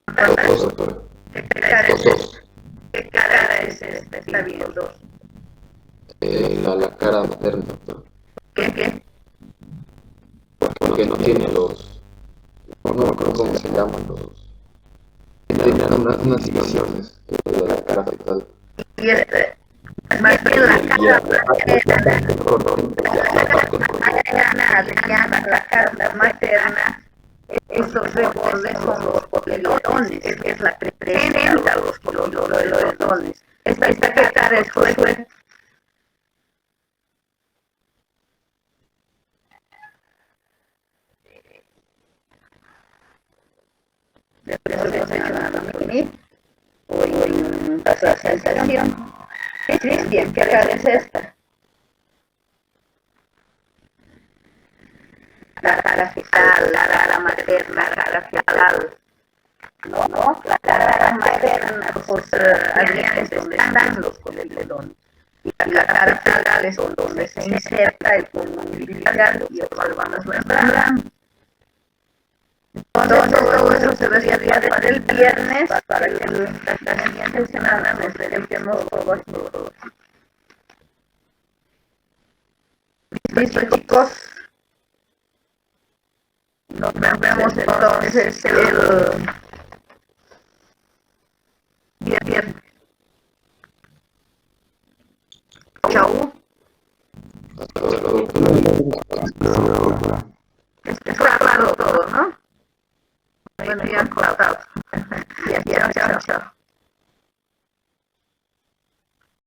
Dos, doctora. ¿Qué cara es esta? Está bien, 2. La cara materna, doctora. ¿Qué? Porque no tiene los... No me acuerdo cómo se llaman los... Tiene unas divisiones de la cara fetal. Y más bien la cara materna, esos rebordes son los cotilodones, es la que presenta los cotilodones. Esta cara es fuerte. O en la sensación. Cristian, ¿qué cara es esta? La cara fetal, la cara materna, la cara fetal. No, la cara materna, pues allá es donde están los cotilodones. Y la cara fetal es donde se inserta el pulmón umbilical y otras vanas membranas. Entonces todo eso se debería para el viernes para que la siguiente semana nos verifiquemos todo esto. ¿Listo, chicos? Nos vemos entonces el viernes. Chau. Está claro todo, ¿no? Bueno, ya cortado. Ya, chao.